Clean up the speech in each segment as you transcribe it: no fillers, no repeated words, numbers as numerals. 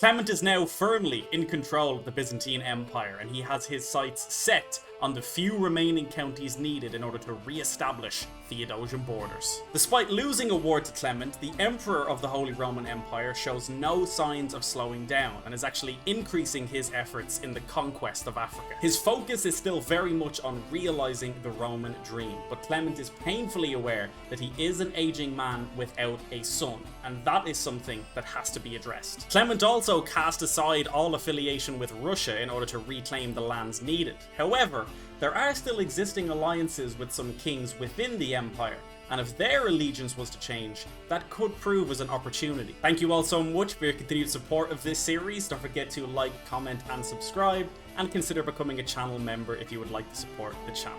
Clement is now firmly in control of the Byzantine Empire, and he has his sights set on the few remaining counties needed in order to re-establish Theodosian Borders. Despite losing a war to Clement, the Emperor of the Holy Roman Empire shows no signs of slowing down and is actually increasing his efforts in the conquest of Africa. His focus is still very much on realizing the Roman dream, but Clement is painfully aware that he is an aging man without a son, and that is something that has to be addressed. Clement also cast aside all affiliation with Russia in order to reclaim the lands needed. However, there are still existing alliances with some kings within the empire, and if their allegiance was to change, that could prove as an opportunity. Thank you all so much for your continued support of this series. Don't forget to like, comment, and subscribe, and consider becoming a channel member if you would like to support the channel.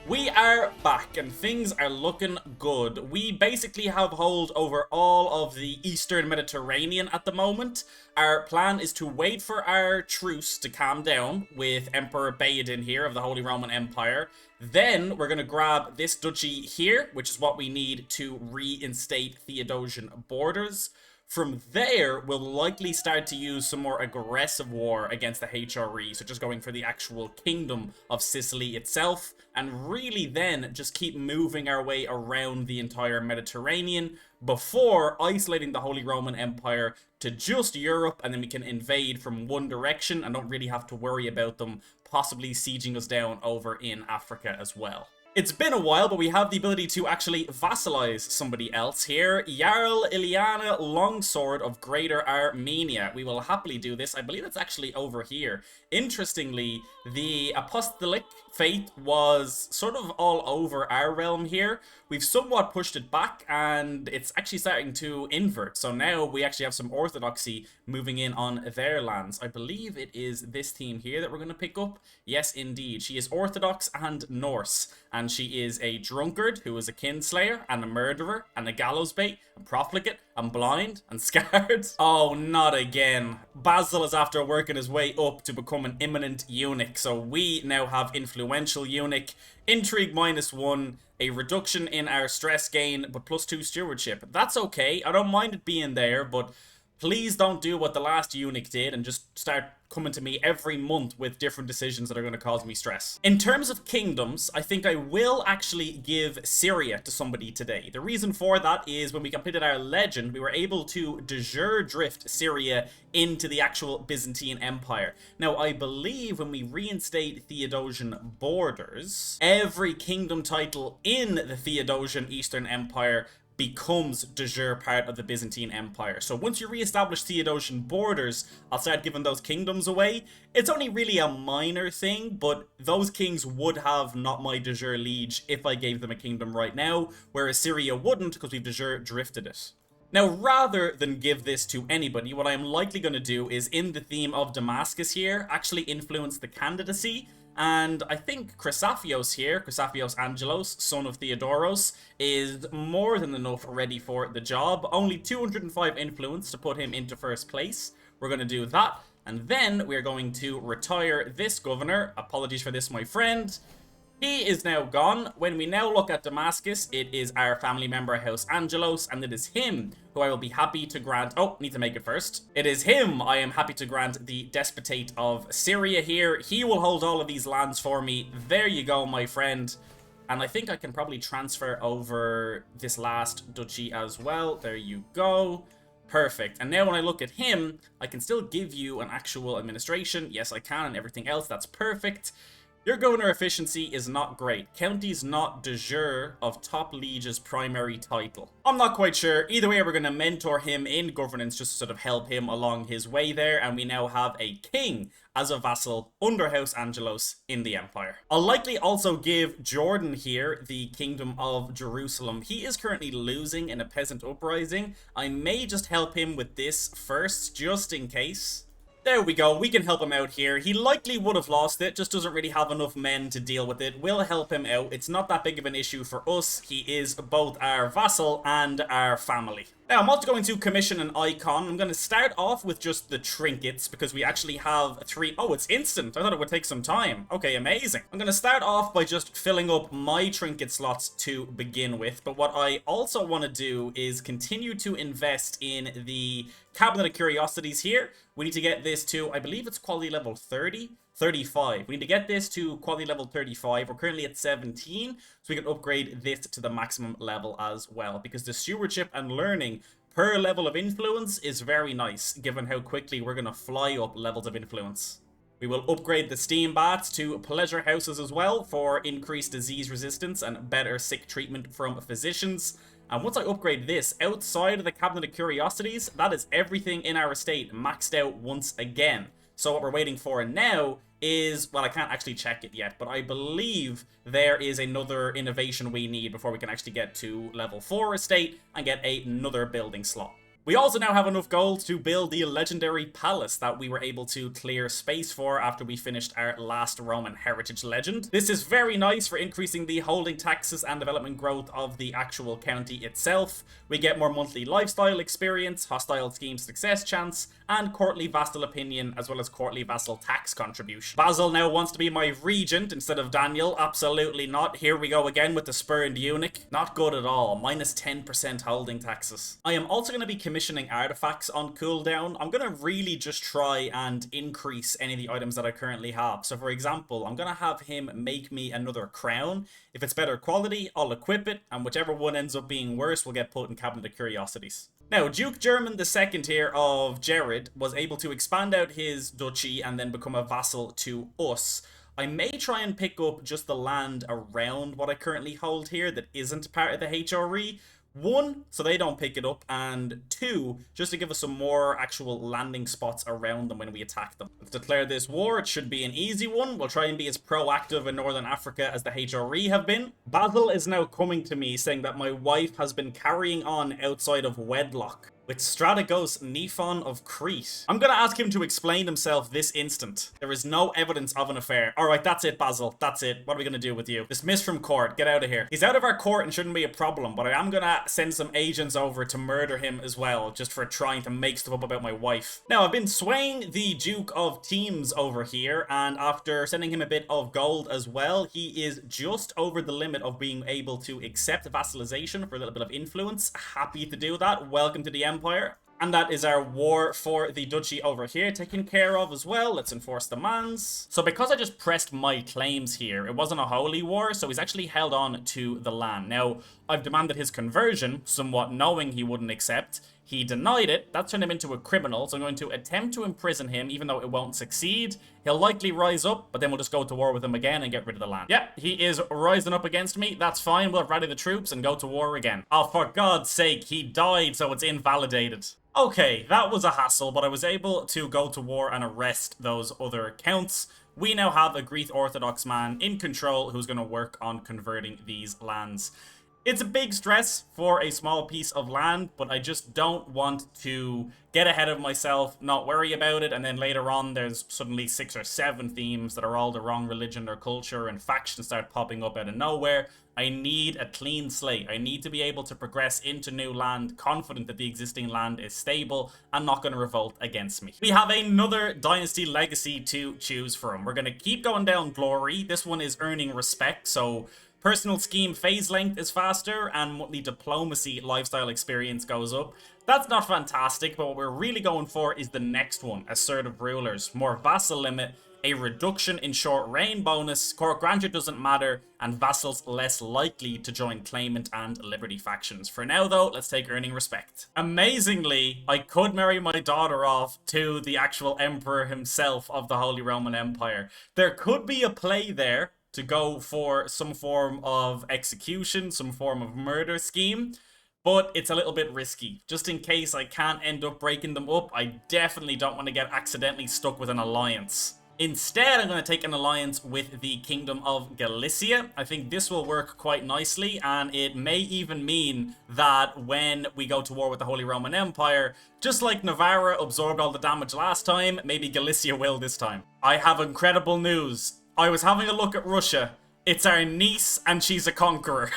We are back and things are looking good. We basically have hold over all of the Eastern Mediterranean at the moment. Our plan is to wait for our truce to calm down with Emperor Baedin here of the Holy Roman Empire. Then we're going to grab this duchy here, which is what we need to reinstate Theodosian Borders. From there, we'll likely start to use some more aggressive war against the HRE, so just going for the actual kingdom of Sicily itself, and really then just keep moving our way around the entire Mediterranean before isolating the Holy Roman Empire to just Europe, and then we can invade from one direction and don't really have to worry about them possibly sieging us down over in Africa as well. It's been a while, but we have the ability to actually vassalize somebody else here. Jarl Ileana Longsword of Greater Armenia. We will happily do this. I believe it's actually over here. Interestingly, the apostolic faith was sort of all over our realm here. We've somewhat pushed it back, and it's actually starting to invert. So now we actually have some orthodoxy moving in on their lands. I believe it is this team here that we're going to pick up. Yes, indeed. She is Orthodox and Norse, and she is a drunkard who is a kinslayer and a murderer and a gallows bait and profligate and blind and scarred. Oh, not again. Basil is after working his way up to become an imminent eunuch, so we now have influential eunuch, intrigue -1, a reduction in our stress gain, but +2 stewardship. That's okay. I don't mind it being there, but please don't do what the last eunuch did and just start coming to me every month with different decisions that are going to cause me stress. In terms of kingdoms, I think I will actually give Syria to somebody today. The reason for that is when we completed our legend, we were able to de jure drift Syria into the actual Byzantine Empire. Now, I believe when we reinstate Theodosian Borders, every kingdom title in the Theodosian Eastern Empire becomes de jure part of the Byzantine Empire. So once you re-establish Theodosian Borders, I'll start giving those kingdoms away. It's only really a minor thing, but those kings would have not my de jure liege if I gave them a kingdom right now, whereas Syria wouldn't because we've de jure drifted it. Now, rather than give this to anybody, what I am likely going to do is, in the theme of Damascus here, actually influence the candidacy. And I think Chrysafios here, Chrysafios Angelos, son of Theodoros, is more than enough ready for the job. Only 205 influence to put him into first place. We're going to do that. And then we're going to retire this governor. Apologies for this, my friend. He is now gone. When we now look at Damascus, it is our family member, House Angelos, and it is him who I will be happy to grant... Oh, need to make it first. It is him I am happy to grant the Despotate of Syria here. He will hold all of these lands for me. There you go, my friend. And I think I can probably transfer over this last duchy as well. There you go. Perfect. And now when I look at him, I can still give you an actual administration. Yes, I can, and everything else. That's perfect. Your governor efficiency is not great. County's not de jure of top liege's primary title. I'm not quite sure. Either way, we're going to mentor him in governance just to sort of help him along his way there. And we now have a king as a vassal under House Angelos in the empire. I'll likely also give Jordan here the kingdom of Jerusalem. He is currently losing in a peasant uprising. I may just help him with this first, just in case. There we go, we can help him out here. He likely would have lost it, just doesn't really have enough men to deal with it. We'll help him out. It's not that big of an issue for us. He is both our vassal and our family. Now, I'm also going to commission an icon. I'm going to start off with just the trinkets because we actually have 3... Oh, it's instant. I thought it would take some time. Okay, amazing. I'm going to start off by just filling up my trinket slots to begin with. But what I also want to do is continue to invest in the Cabinet of Curiosities here. We need to get this to, I believe it's quality level 30. 35. We need to get this to quality level 35. We're currently at 17, so we can upgrade this to the maximum level as well, because the stewardship and learning per level of influence is very nice, given how quickly we're going to fly up levels of influence. We will upgrade the steam baths to pleasure houses as well for increased disease resistance and better sick treatment from physicians. And once I upgrade this, outside of the Cabinet of Curiosities, that is everything in our estate maxed out once again. So what we're waiting for now is, well, I can't actually check it yet, but I believe there is another innovation we need before we can actually get to level 4 estate and get another building slot. We also now have enough gold to build the legendary palace that we were able to clear space for after we finished our last Roman heritage legend. This is very nice for increasing the holding taxes and development growth of the actual county itself. We get more monthly lifestyle experience, hostile scheme success chance, and courtly vassal opinion, as well as courtly vassal tax contribution. Basil now wants to be my regent instead of Daniel. Absolutely not. Here we go again with the spurned eunuch. Not good at all. Minus 10% holding taxes. I am also going to be commissioning artifacts on cooldown. I'm going to really just try and increase any of the items that I currently have. So for example, I'm going to have him make me another crown. If it's better quality, I'll equip it, and whichever one ends up being worse will get put in Cabinet of Curiosities. Now, Duke German II here of Jared was able to expand out his duchy and then become a vassal to us. I may try and pick up just the land around what I currently hold here that isn't part of the HRE. 1, so they don't pick it up, and 2, just to give us some more actual landing spots around them when we attack them. Let's declare this war. It should be an easy one. We'll try and be as proactive in Northern Africa as the HRE have been. Basil is now coming to me saying that my wife has been carrying on outside of wedlock with Strategos Nephon of Crete. I'm gonna ask him to explain himself this instant. There is no evidence of an affair. Alright, that's it, Basil. That's it. What are we gonna do with you? Dismiss from court. Get out of here. He's out of our court and shouldn't be a problem, but I am gonna send some agents over to murder him as well, just for trying to make stuff up about my wife. Now, I've been swaying the Duke of Teams over here, and after sending him a bit of gold as well, he is just over the limit of being able to accept vassalization for a little bit of influence. Happy to do that. Welcome to the Empire. And that is our war for the duchy over here taken care of as well. Let's enforce demands. So because I just pressed my claims here, it wasn't a holy war, so he's actually held on to the land. Now, I've demanded his conversion, somewhat knowing he wouldn't accept. He denied it. That turned him into a criminal, so I'm going to attempt to imprison him, even though it won't succeed. He'll likely rise up, but then we'll just go to war with him again and get rid of the land. Yep, he is rising up against me. That's fine. We'll rally the troops and go to war again. Oh, for God's sake, he died, so it's invalidated. Okay, that was a hassle, but I was able to go to war and arrest those other counts. We now have a Greek Orthodox man in control who's going to work on converting these lands. It's a big stress for a small piece of land, but I just don't want to get ahead of myself, not worry about it, and then later on there's suddenly 6 or 7 themes that are all the wrong religion or culture, and factions start popping up out of nowhere. I need a clean slate. I need to be able to progress into new land, confident that the existing land is stable and not going to revolt against me. We have another dynasty legacy to choose from. We're going to keep going down glory. This one is earning respect, so personal scheme phase length is faster, and monthly diplomacy lifestyle experience goes up. That's not fantastic, but what we're really going for is the next one, assertive rulers, more vassal limit, a reduction in short reign bonus, court grandeur doesn't matter, and vassals less likely to join claimant and liberty factions. For now though, let's take earning respect. Amazingly, I could marry my daughter off to the actual emperor himself of the Holy Roman Empire. There could be a play there to go for some form of execution, some form of murder scheme, but it's a little bit risky. Just in case I can't end up breaking them up, I definitely don't want to get accidentally stuck with an alliance. Instead, I'm going to take an alliance with the Kingdom of Galicia. I think this will work quite nicely, and it may even mean that when we go to war with the Holy Roman Empire, just like Navarra absorbed all the damage last time, maybe Galicia will this time. I have incredible news. I was having a look at Russia. It's our niece, and she's a conqueror.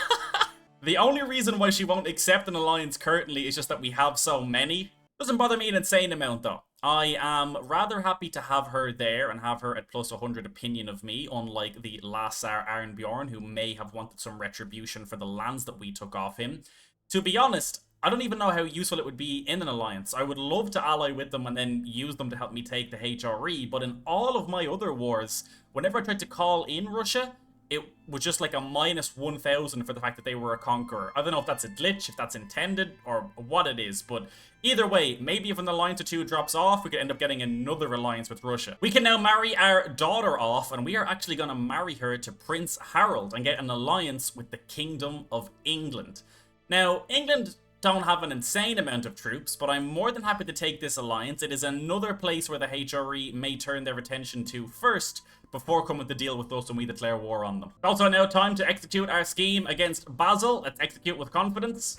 The only reason why she won't accept an alliance currently is just that we have so many. Doesn't bother me an insane amount though. I am rather happy to have her there and have her at plus 100 opinion of me, unlike the last Tsar Arnbjorn, who may have wanted some retribution for the lands that we took off him. To be honest, I don't even know how useful it would be in an alliance. I would love to ally with them and then use them to help me take the HRE, but in all of my other wars, whenever I tried to call in Russia, it was just like a minus 1,000 for the fact that they were a conqueror. I don't know if that's a glitch, if that's intended, or what it is, but either way, maybe if an alliance or two drops off, we could end up getting another alliance with Russia. We can now marry our daughter off, and we are actually going to marry her to Prince Harold and get an alliance with the Kingdom of England. Now, England don't have an insane amount of troops, but I'm more than happy to take this alliance. It is another place where the HRE may turn their attention to first, before coming to deal with us when we declare war on them. Also now time to execute our scheme against Basil. Let's execute with confidence.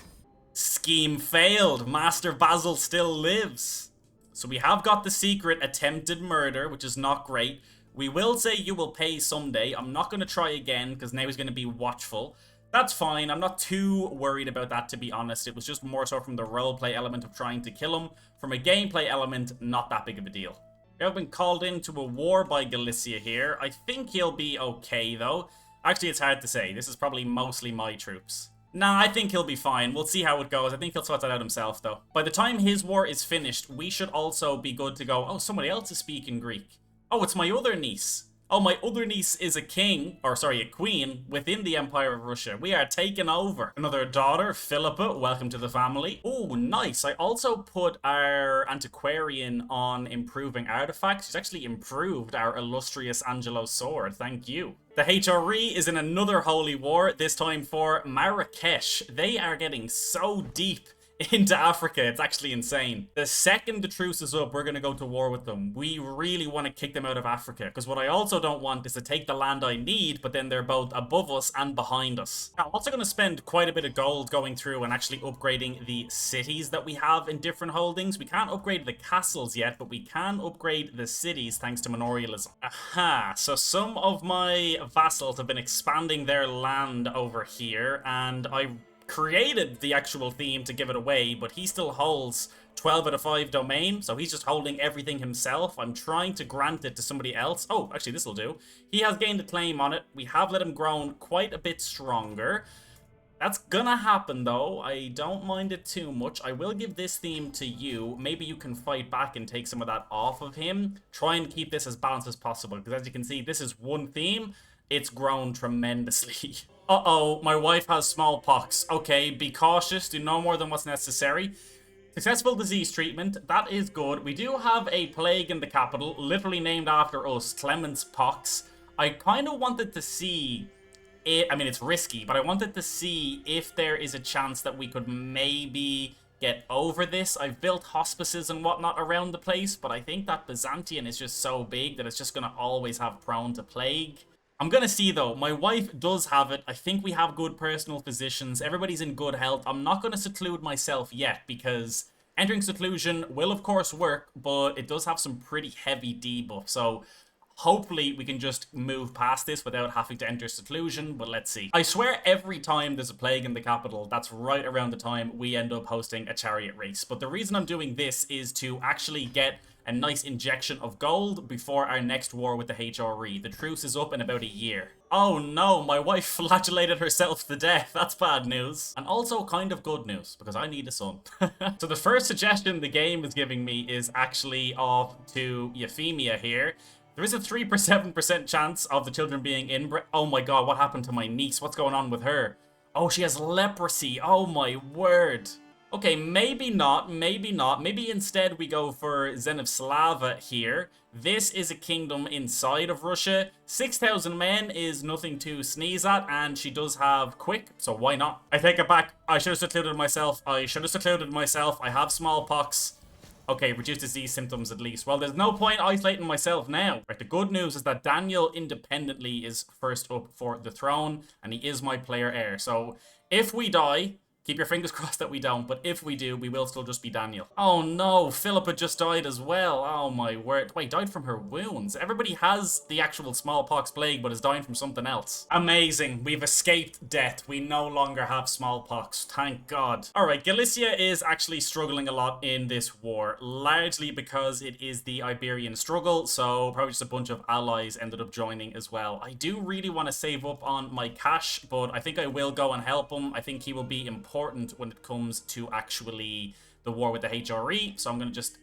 Scheme failed. Master Basil still lives. So we have got the secret attempted murder, which is not great. We will say you will pay someday. I'm not going to try again because now he's going to be watchful. That's fine. I'm not too worried about that, to be honest. It was just more so from the roleplay element of trying to kill him. From a gameplay element, not that big of a deal. We have been called into a war by Galicia here. I think he'll be okay, though. Actually, it's hard to say. This is probably mostly my troops. Nah, I think he'll be fine. We'll see how it goes. I think he'll sort that out himself, though. By the time his war is finished, we should also be good to go. Oh, somebody else is speaking Greek. Oh, it's my other niece. Oh, my other niece is a king, or sorry, a queen, within the Empire of Russia. We are taking over. Another daughter, Philippa, welcome to the family. Oh, nice. I also put our antiquarian on improving artifacts. She's actually improved our illustrious Angelo's sword. Thank you. The HRE is in another holy war, this time for Marrakesh. They are getting so deep into Africa, it's actually insane. The second the truce is up, we're going to go to war with them. We really want to kick them out of Africa, because what I also don't want is to take the land I need, but then they're both above us and behind us. Now, I'm also going to spend quite a bit of gold going through and actually upgrading the cities that we have in different holdings. We can't upgrade the castles yet, but we can upgrade the cities thanks to manorialism. Aha, so some of my vassals have been expanding their land over here, and I created the actual theme to give it away, but he still holds 12 out of 5 domain, so he's just holding everything himself. I'm trying to grant it to somebody else. Oh, actually, this will do. He has gained a claim on it. We have let him grow quite a bit stronger. That's gonna happen, though. I don't mind it too much. I will give this theme to you. Maybe you can fight back and take some of that off of him. Try and keep this as balanced as possible, because as you can see, this is one theme. It's grown tremendously. Uh-oh, my wife has smallpox. Okay, be cautious. Do no more than what's necessary. Successful disease treatment. That is good. We do have a plague in the capital, literally named after us, Clement's Pox. I kind of wanted to see it. I mean, it's risky, but I wanted to see if there is a chance that we could maybe get over this. I've built hospices and whatnot around the place, but I think that Byzantium is just so big that it's just going to always have prone to plague. I'm gonna see, though. My wife does have it. I think we have good personal physicians. Everybody's in good health. I'm not gonna seclude myself yet, because entering seclusion will, of course, work, but it does have some pretty heavy debuff. So hopefully we can just move past this without having to enter seclusion, but let's see. I swear every time there's a plague in the capital, that's right around the time we end up hosting a chariot race. But the reason I'm doing this is to actually get a nice injection of gold before our next war with the HRE. The truce is up in about a year. Oh no, my wife flagellated herself to death. That's bad news. And also kind of good news, because I need a son. So the first suggestion the game is giving me is actually off to Euphemia here. There is a 3% chance of the children being inbred. Oh my god, what happened to my niece? What's going on with her? Oh, she has leprosy. Oh my word. Okay, maybe not, maybe not. Maybe instead we go for Zenevslava here. This is a kingdom inside of Russia. 6,000 men is nothing to sneeze at, and she does have quick, so why not? I take it back. I should have secluded myself. I have smallpox. Okay, reduce disease symptoms at least. Well, there's no point isolating myself now. Right, the good news is that Daniel independently is first up for the throne, and he is my player heir. So if we die, Keep your fingers crossed that we don't, but if we do, we will still just be Daniel. Oh no, Philippa just died as well. Oh my word. Wait, died from her wounds. Everybody has the actual smallpox plague, but is dying from something else. Amazing. We've escaped death. We no longer have smallpox. Thank God. Alright, Galicia is actually struggling a lot in this war, largely because it is the Iberian struggle, so probably just a bunch of allies ended up joining as well. I do really want to save up on my cash, but I think I will go and help him. I think he will be important when it comes to actually the war with the HRE, so I'm going to just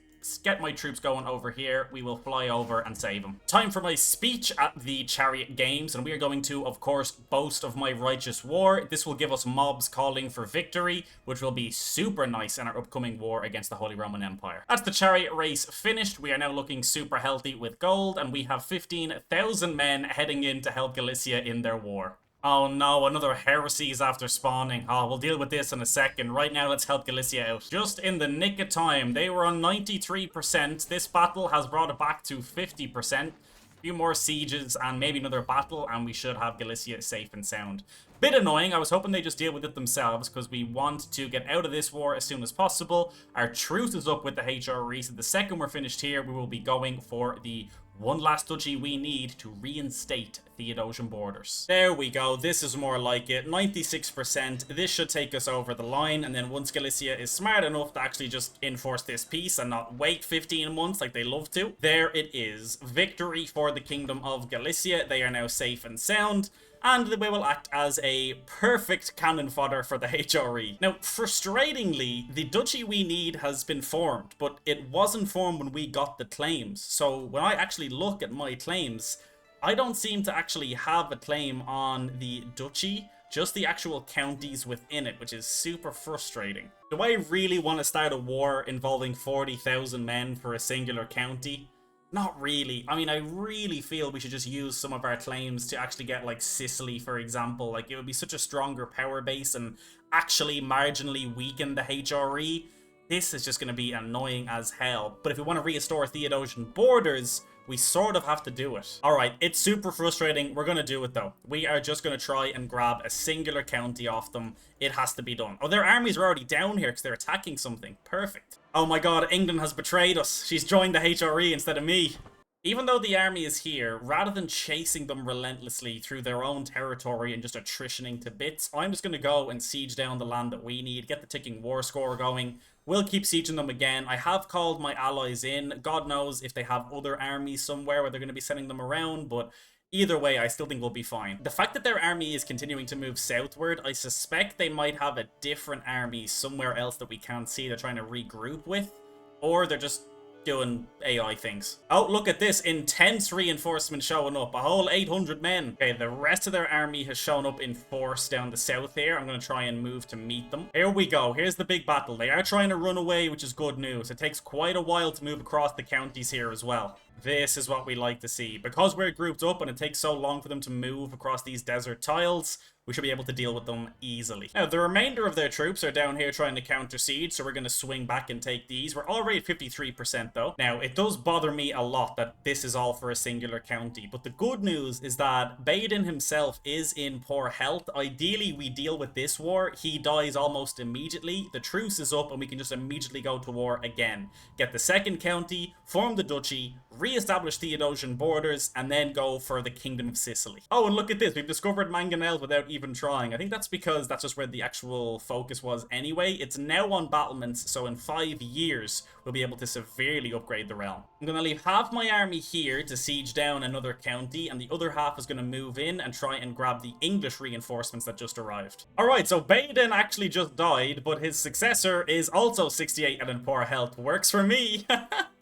get my troops going over here. We will fly over and save him. Time for my speech at the Chariot Games, and we are going to, of course, boast of my righteous war. This will give us mobs calling for victory, which will be super nice in our upcoming war against the Holy Roman Empire. That's the Chariot race finished. We are now looking super healthy with gold, and we have 15,000 men heading in to help Galicia in their war. Oh no, another heresies after spawning. Oh, we'll deal with this in a second. Right now, let's help Galicia out. Just in the nick of time. They were on 93%. This battle has brought it back to 50%. A few more sieges and maybe another battle, and we should have Galicia safe and sound. Bit annoying. I was hoping they just deal with it themselves, because we want to get out of this war as soon as possible. Our truce is up with the HRE, so the second we're finished here, we will be going for the one last duchy we need to reinstate Theodosian Borders. There we go. This is more like it. 96%. This should take us over the line. And then once Galicia is smart enough to actually just enforce this peace and not wait 15 months like they love to, there it is. Victory for the Kingdom of Galicia. They are now safe and sound, and we will act as a perfect cannon fodder for the HRE. Now, frustratingly, the duchy we need has been formed, but it wasn't formed when we got the claims. So when I actually look at my claims, I don't seem to actually have a claim on the duchy, just the actual counties within it, which is super frustrating. Do I really want to start a war involving 40,000 men for a singular county? Not really. I mean, I really feel we should just use some of our claims to actually get, like, Sicily, for example. Like, it would be such a stronger power base and actually marginally weaken the HRE. This is just going to be annoying as hell. But if we want to restore Theodosian Borders, we sort of have to do it. Alright, it's super frustrating. We're going to do it, though. We are just going to try and grab a singular county off them. It has to be done. Oh, their armies are already down here because they're attacking something. Perfect. Oh my god, England has betrayed us. She's joined the HRE instead of me. Even though the army is here, rather than chasing them relentlessly through their own territory and just attritioning to bits, I'm just going to go and siege down the land that we need, get the ticking war score going. We'll keep sieging them again. I have called my allies in. God knows if they have other armies somewhere where they're going to be sending them around, but either way, I still think we'll be fine. The fact that their army is continuing to move southward, I suspect they might have a different army somewhere else that we can't see they're trying to regroup with, or they're just doing AI things. Oh, look at this intense reinforcement showing up. A whole 800 men. Okay, the rest of their army has shown up in force down the south here. I'm going to try and move to meet them. Here we go. Here's the big battle. They are trying to run away, which is good news. It takes quite a while to move across the counties here as well. This is what we like to see. Because we're grouped up and it takes so long for them to move across these desert tiles, we should be able to deal with them easily. Now, the remainder of their troops are down here trying to counter siege, so we're going to swing back and take these. We're already at 53% though. Now, it does bother me a lot that this is all for a singular county, but the good news is that Baden himself is in poor health. Ideally, we deal with this war. He dies almost immediately. The truce is up and we can just immediately go to war again. Get the second county, form the duchy, re-establish Theodosian Borders, and then go for the Kingdom of Sicily. Oh, and look at this. We've discovered mangonels without even trying. I think that's because that's just where the actual focus was anyway. It's now on battlements, so in 5 years, we'll be able to severely upgrade the realm. I'm going to leave half my army here to siege down another county, and the other half is going to move in and try and grab the English reinforcements that just arrived. Alright, so Baden actually just died, but his successor is also 68 and in poor health. Works for me!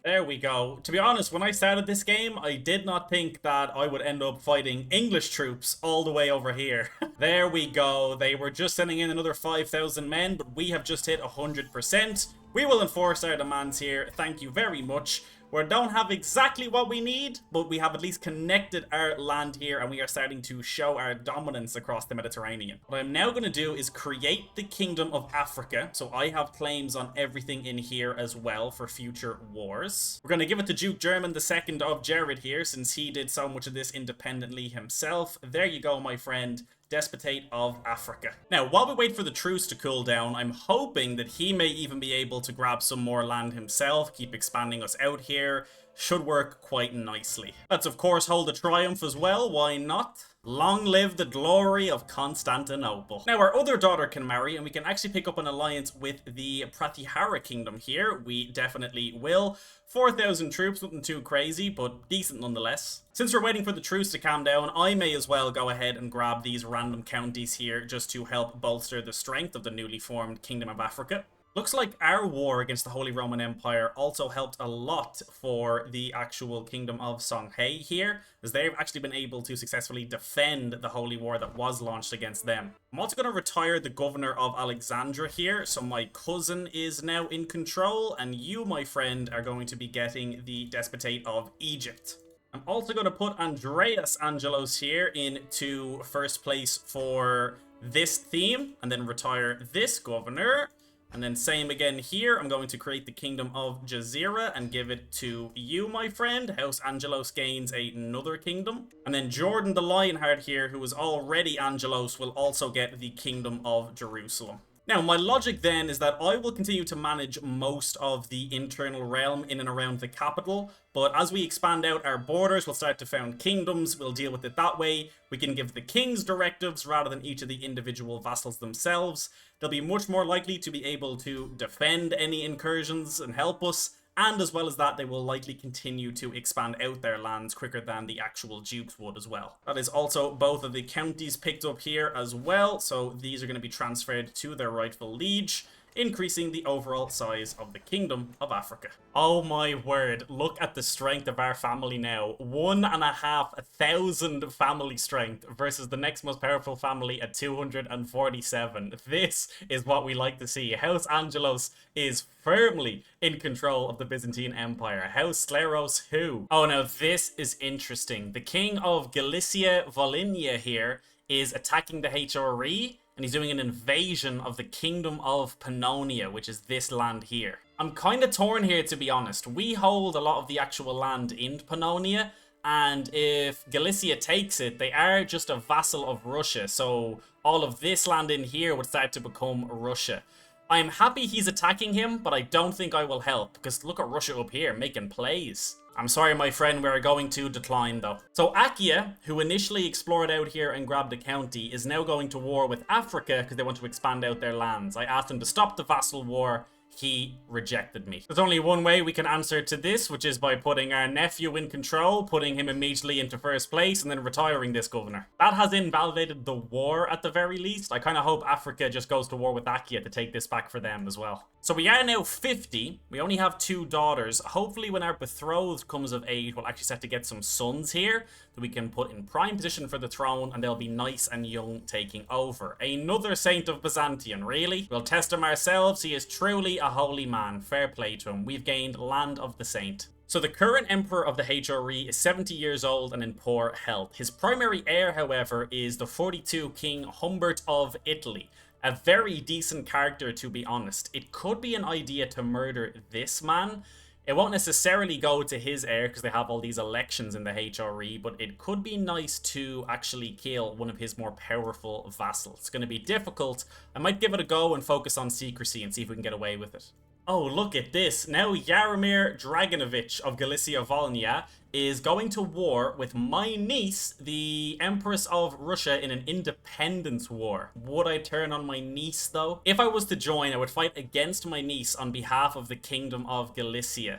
There we go. To be honest, when I started this game, I did not think that I would end up fighting English troops all the way over here. There we go. They were just sending in another 5,000 men, but we have just hit 100%. We will enforce our demands here. Thank you very much. We don't have exactly what we need, but we have at least connected our land here and we are starting to show our dominance across the Mediterranean. What I'm now going to do is create the Kingdom of Africa, so I have claims on everything in here as well for future wars. We're going to give it to Duke German II of Jared here, since he did so much of this independently himself. There you go, my friend. Despotate of Africa. Now, while we wait for the truce to cool down, I'm hoping that he may even be able to grab some more land himself, keep expanding us out here. Should work quite nicely. Let's of course hold a triumph as well, why not? Long live the glory of Constantinople. Now our other daughter can marry and we can actually pick up an alliance with the Pratihara kingdom here. We definitely will. 4,000 troops, nothing too crazy, but decent nonetheless. Since we're waiting for the truce to calm down, I may as well go ahead and grab these random counties here just to help bolster the strength of the newly formed Kingdom of Africa. Looks like our war against the Holy Roman Empire also helped a lot for the actual Kingdom of Songhai here, as they've actually been able to successfully defend the Holy War that was launched against them. I'm also going to retire the governor of Alexandria here, so my cousin is now in control, and you, my friend, are going to be getting the Despotate of Egypt. I'm also going to put Andreas Angelos here into first place for this theme, and then retire this governor. And then same again here, I'm going to create the Kingdom of Jazeera and give it to you, my friend. House Angelos gains another kingdom. And then Jordan the Lionheart here, who is already Angelos, will also get the Kingdom of Jerusalem. Now, my logic then is that I will continue to manage most of the internal realm in and around the capital, but as we expand out our borders, we'll start to found kingdoms, we'll deal with it that way. We can give the kings directives rather than each of the individual vassals themselves. They'll be much more likely to be able to defend any incursions and help us, and as well as that, they will likely continue to expand out their lands quicker than the actual dukes would as well. That is also both of the counties picked up here as well, so these are going to be transferred to their rightful liege, increasing the overall size of the Kingdom of Africa. Oh my word, look at the strength of our family now. 1,500 family strength versus the next most powerful family at 247. This is what we like to see. House Angelos is firmly in control of the Byzantine Empire. House Skleros who? Oh, now this is interesting. The king of Galicia Volhynia here is attacking the HRE, and he's doing an invasion of the Kingdom of Pannonia, which is this land here. I'm kind of torn here, to be honest. We hold a lot of the actual land in Pannonia, and if Galicia takes it, they are just a vassal of Russia, so all of this land in here would start to become Russia. I'm happy he's attacking him, but I don't think I will help, because look at Russia up here, making plays. I'm sorry, my friend, we're going to decline, though. So Achaia, who initially explored out here and grabbed a county, is now going to war with Africa because they want to expand out their lands. I asked him to stop the vassal war. He rejected me. There's only one way we can answer to this, which is by putting our nephew in control, putting him immediately into first place, and then retiring this governor. That has invalidated the war at the very least. I kind of hope Africa just goes to war with Achaia to take this back for them as well. So we are now 50. We only have 2 daughters. Hopefully when our betrothed comes of age, we'll actually start to get some sons here that we can put in prime position for the throne, and they'll be nice and young taking over. Another saint of Byzantium, really? We'll test him ourselves. He is truly a holy man. Fair play to him. We've gained land of the saint. So the current emperor of the HRE is 70 years old and in poor health. His primary heir, however, is the 42 King Humbert of Italy. A very decent character, to be honest. It could be an idea to murder this man. It won't necessarily go to his heir because they have all these elections in the HRE, but it could be nice to actually kill one of his more powerful vassals. It's going to be difficult. I might give it a go and focus on secrecy and see if we can get away with it. Oh, look at this. Now Jaromir Dragonovich of Galicia Volhynia is going to war with my niece, the Empress of Russia, in an independence war. Would I turn on my niece, though? If I was to join, I would fight against my niece on behalf of the Kingdom of Galicia.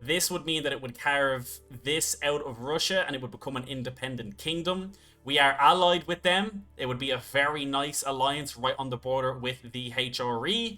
This would mean that it would carve this out of Russia and it would become an independent kingdom. We are allied with them. It would be a very nice alliance right on the border with the HRE.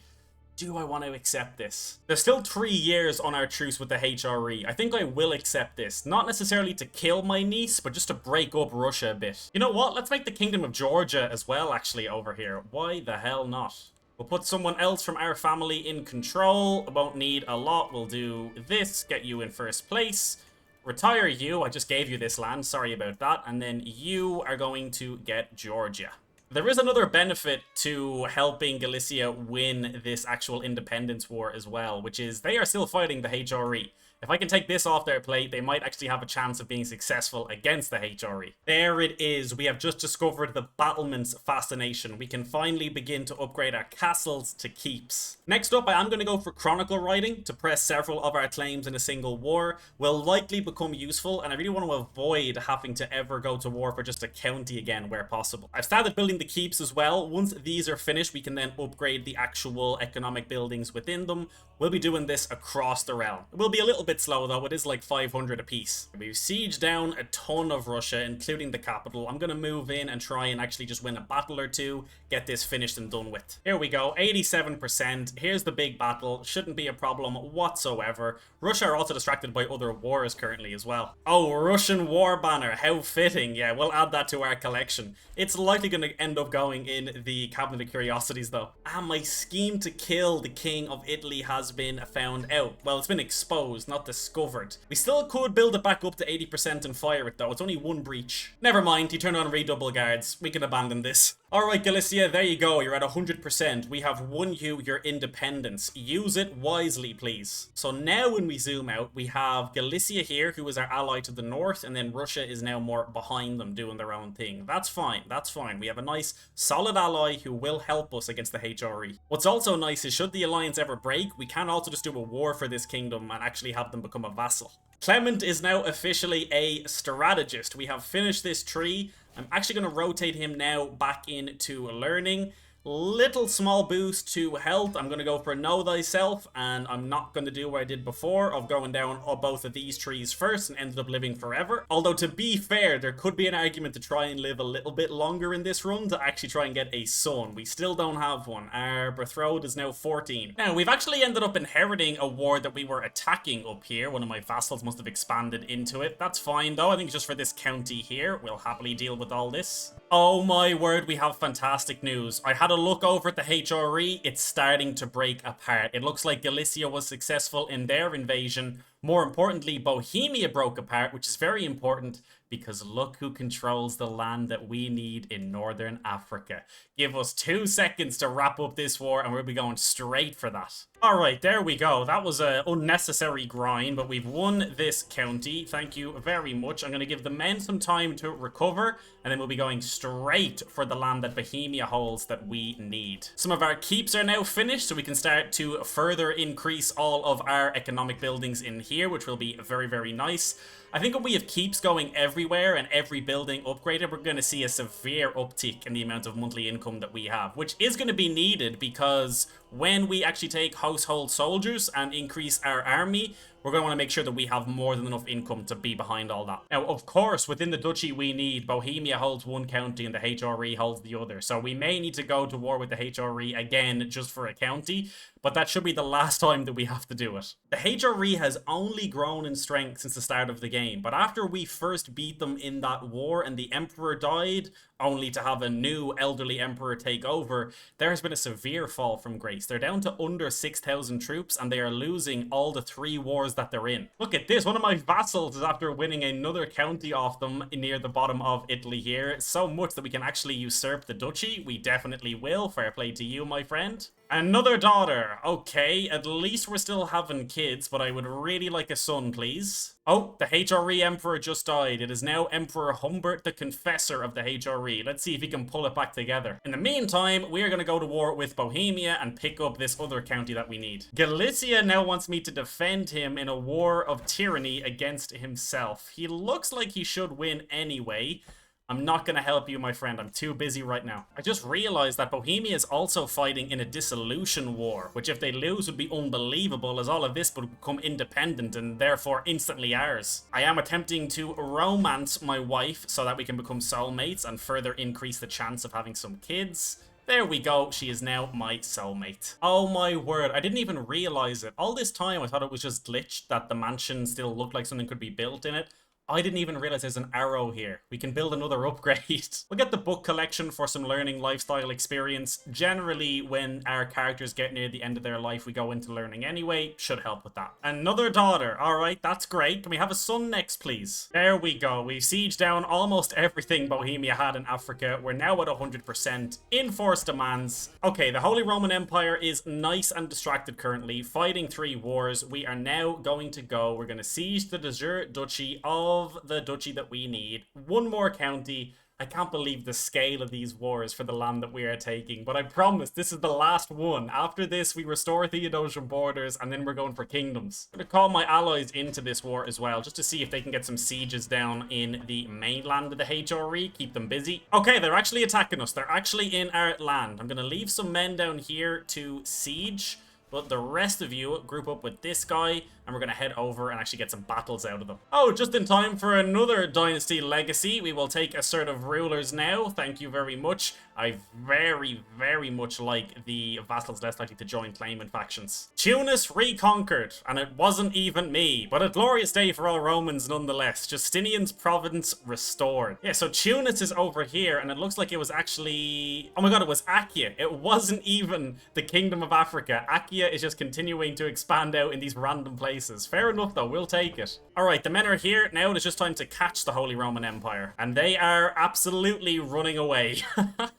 Do I want to accept this? There's still 3 years on our truce with the HRE. I think I will accept this. Not necessarily to kill my niece, but just to break up Russia a bit. You know what? Let's make the Kingdom of Georgia as well, actually, over here. Why the hell not? We'll put someone else from our family in control. I won't need a lot. We'll do this. Get you in first place. Retire you. I just gave you this land. Sorry about that. And then you are going to get Georgia. There is another benefit to helping Galicia win this actual independence war as well, which is they are still fighting the HRE. If I can take this off their plate, they might actually have a chance of being successful against the HRE. There it is. We have just discovered the battlements fascination. We can finally begin to upgrade our castles to keeps. Next up, I am going to go for chronicle writing to press several of our claims in a single war. Will likely become useful, and I really want to avoid having to ever go to war for just a county again where possible. I've started building the keeps as well. Once these are finished, we can then upgrade the actual economic buildings within them. We'll be doing this across the realm. It will be a little bit slow though. It is like 500 apiece. We've sieged down a ton of Russia, including the capital. I'm going to move in and try and actually just win a battle or two, get this finished and done with. Here we go, 87%. Here's the big battle. Shouldn't be a problem whatsoever. Russia are also distracted by other wars currently as well. Oh, Russian war banner. How fitting. Yeah, we'll add that to our collection. It's likely going to end up going in the Cabinet of Curiosities though. And my scheme to kill the King of Italy has been found out. Well, it's been exposed, not discovered. We still could build it back up to 80% and fire it though. It's only one breach. Never mind, he turned on redouble guards. We can abandon this. Alright, Galicia, there you go. You're at 100%. We have won you your independence. Use it wisely, please. So now when we zoom out, we have Galicia here, who is our ally to the north, and then Russia is now more behind them doing their own thing. That's fine. That's fine. We have a nice, solid ally who will help us against the HRE. What's also nice is should the alliance ever break, we can also just do a war for this kingdom and actually have them become a vassal. Clement is now officially a strategist. We have finished this tree. I'm actually going to rotate him now back into learning. Little small boost to health. I'm going to go for know thyself, and I'm not going to do what I did before of going down both of these trees first and ended up living forever. Although to be fair, there could be an argument to try and live a little bit longer in this run to actually try and get a son. We still don't have one. Our betrothed is now 14. Now, we've actually ended up inheriting a ward that we were attacking up here. One of my vassals must have expanded into it. That's fine though. I think just for this county here, we'll happily deal with all this. Oh my word, we have fantastic news. I had a look over at the HRE. It's starting to break apart. It looks like Galicia was successful in their invasion. More importantly, Bohemia broke apart, which is very important because look who controls the land that we need in Northern Africa. Give us 2 seconds to wrap up this war and we'll be going straight for that. Alright, there we go. That was an unnecessary grind, but we've won this county. Thank you very much. I'm going to give the men some time to recover, and then we'll be going straight for the land that Bohemia holds that we need. Some of our keeps are now finished, so we can start to further increase all of our economic buildings in here, which will be very, very nice. I think when we have keeps going everywhere and every building upgraded, we're going to see a severe uptick in the amount of monthly income that we have, which is going to be needed because when we actually take household soldiers and increase our army, we're going to want to make sure that we have more than enough income to be behind all that. Now, of course, within the duchy we need, Bohemia holds one county and the HRE holds the other. So we may need to go to war with the HRE again just for a county, but that should be the last time that we have to do it. The HRE has only grown in strength since the start of the game, but after we first beat them in that war and the emperor died, only to have a new elderly emperor take over, there has been a severe fall from grace. They're down to under 6,000 troops and they are losing all the 3 wars that they're in. Look at this, one of my vassals is after winning another county off them near the bottom of Italy here. So much that we can actually usurp the duchy. We definitely will. Fair play to you, my friend. Another daughter. Okay, at least we're still having kids, but I would really like a son, please. Oh, the HRE Emperor just died. It is now Emperor Humbert the Confessor of the HRE. Let's see if he can pull it back together. In the meantime, we're going to go to war with Bohemia and pick up this other county that we need. Galicia now wants me to defend him in a war of tyranny against himself. He looks like he should win anyway. I'm not going to help you, my friend. I'm too busy right now. I just realized that Bohemia is also fighting in a dissolution war, which if they lose would be unbelievable, as all of this would become independent and therefore instantly ours. I am attempting to romance my wife so that we can become soulmates and further increase the chance of having some kids. There we go, she is now my soulmate. Oh my word, I didn't even realize it. All this time I thought it was just glitched, that the mansion still looked like something could be built in it. I didn't even realize there's an arrow here. We can build another upgrade. We'll get the book collection for some learning lifestyle experience. Generally, when our characters get near the end of their life, we go into learning anyway. Should help with that. Another daughter. All right, that's great. Can we have a son next, please? There we go. We sieged down almost everything Bohemia had in Africa. We're now at 100%. Enforced demands. Okay, the Holy Roman Empire is nice and distracted currently, fighting 3 wars. We are now going to go. We're going to siege the de jure duchy of the duchy that we need. 1 more county. I can't believe the scale of these wars for the land that we are taking, but I promise this is the last one. After this, we restore Theodosian borders, and then we're going for kingdoms. I'm going to call my allies into this war as well, just to see if they can get some sieges down in the mainland of the HRE, keep them busy. Okay, they're actually attacking us. They're actually in our land. I'm going to leave some men down here to siege, but the rest of you group up with this guy, and we're going to head over and actually get some battles out of them. Oh, just in time for another dynasty legacy. We will take assertive rulers now. Thank you very much. I very, very much like the vassals less likely to join claimant factions. Tunis reconquered, and it wasn't even me, but a glorious day for all Romans nonetheless. Justinian's province restored. Yeah, so Tunis is over here, and it looks like it was actually... Oh my god, it was Achaia. It wasn't even the Kingdom of Africa. Achaia is just continuing to expand out in these random places. Fair enough though, we'll take it. Alright, the men are here. Now it is just time to catch the Holy Roman Empire. And they are absolutely running away.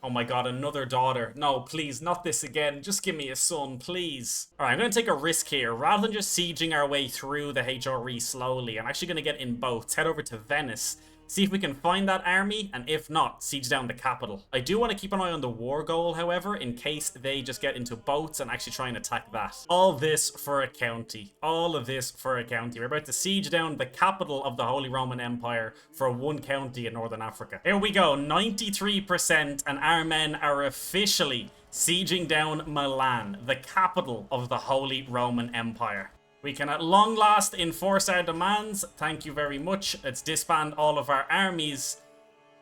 Oh my god, another daughter. No, please, not this again. Just give me a son, please. Alright, I'm going to take a risk here. Rather than just sieging our way through the HRE slowly, I'm actually going to get in boats, head over to Venice, see if we can find that army, and if not, siege down the capital. I do want to keep an eye on the war goal, however, in case they just get into boats and actually try and attack that. All this for a county. All of this for a county. We're about to siege down the capital of the Holy Roman Empire for 1 county in Northern Africa. Here we go, 93%, and our men are officially sieging down Milan, the capital of the Holy Roman Empire. We can at long last enforce our demands. Thank you very much. Let's disband all of our armies.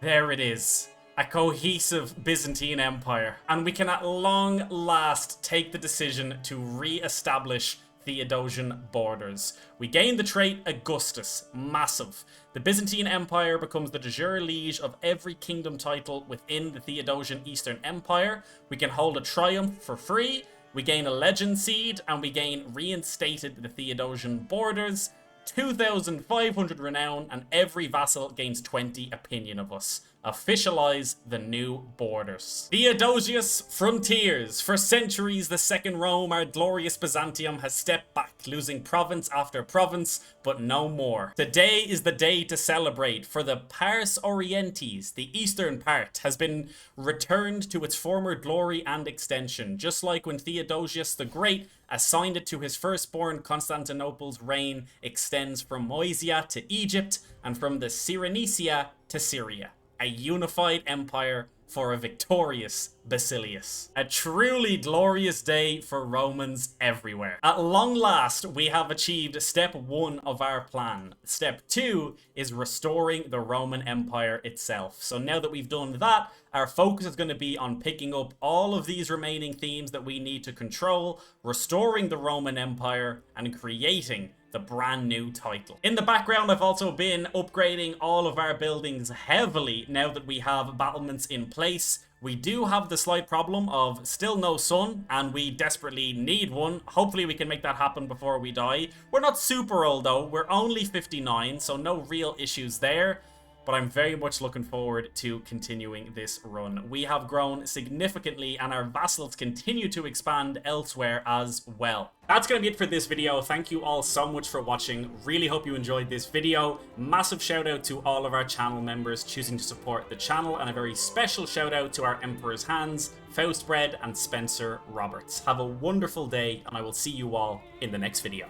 There it is. A cohesive Byzantine Empire. And we can at long last take the decision to re-establish Theodosian borders. We gain the trait Augustus. Massive. The Byzantine Empire becomes the de jure liege of every kingdom title within the Theodosian Eastern Empire. We can hold a triumph for free. We gain a legend seed, and we gain reinstated the Theodosian borders, 2,500 renown, and every vassal gains 20 opinion of us. Officialize the new borders. Theodosius frontiers. For centuries, the Second Rome, our glorious Byzantium, has stepped back, losing province after province, but no more. Today is the day to celebrate, for the Pars Orientis, the eastern part, has been returned to its former glory and extension, just like when Theodosius the Great assigned it to his firstborn. Constantinople's reign extends from Moesia to Egypt, and from the Cyrenaica to Syria. A unified empire for a victorious Basilius. A truly glorious day for Romans everywhere. At long last, we have achieved step 1 of our plan. Step 2 is restoring the Roman Empire itself. So now that we've done that, our focus is going to be on picking up all of these remaining themes that we need to control, restoring the Roman Empire, and creating the brand new title. In the background, I've also been upgrading all of our buildings heavily now that we have battlements in place. We do have the slight problem of still no sun, and we desperately need one. Hopefully we can make that happen before we die. We're not super old though, we're only 59, so no real issues there. But I'm very much looking forward to continuing this run. We have grown significantly, and our vassals continue to expand elsewhere as well. That's going to be it for this video. Thank you all so much for watching. Really hope you enjoyed this video. Massive shout out to all of our channel members choosing to support the channel, and a very special shout out to our Emperor's Hands, Faustbread, and Spencer Roberts. Have a wonderful day, and I will see you all in the next video.